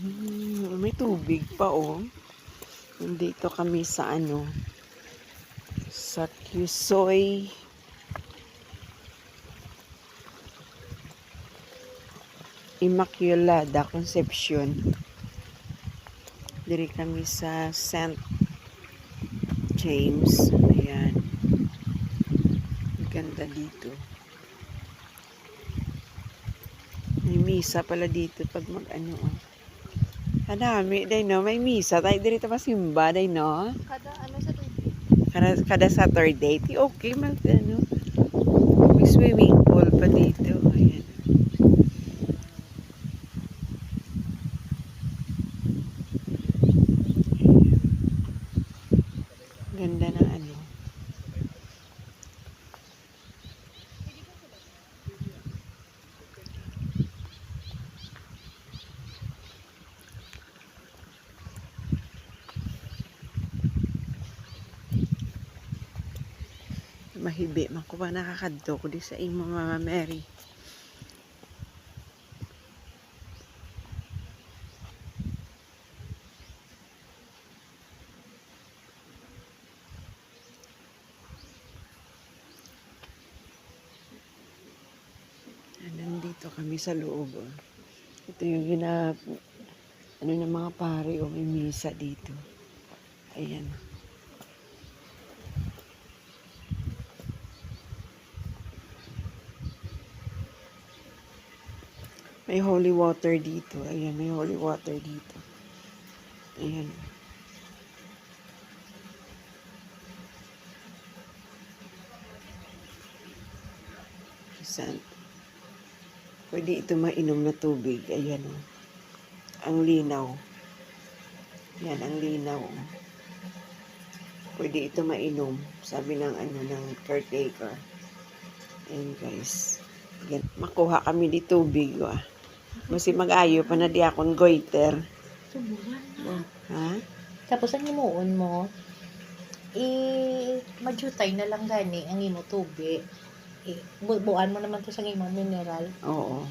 May tubig pa, oh. Nandito kami sa sa Quezon Immaculada Concepcion. Diri kami sa St. James. Ayan. Ganda dito. May misa pala dito pag oh. Kadami, day no? May misa. Tayo dito pa simba, day no? Kada Saturday. Okay, may swimming pool pa dito. Ayan. Ganda ng mahibi man ko pa nakakadto ko di sa imo Mama Mary. Nandito kami sa loob. Ito yung ng mga pare o may misa dito. Ayan. May holy water dito. Ayan, may holy water dito. Ayan. Saan? Pwede ito mainom na tubig. Ayan o. Ang linaw. Yan, ang linaw. Pwede ito mainom. Sabi ng ng caretaker. Ayan guys. Ayan. Makuha kami di tubig. Kasi mag-ayo pa na di akong goiter. Ha? Tapos ang imuon mo, majutay na lang gani ang imo tubig. Buuan mo naman to sa imong mineral. Oo.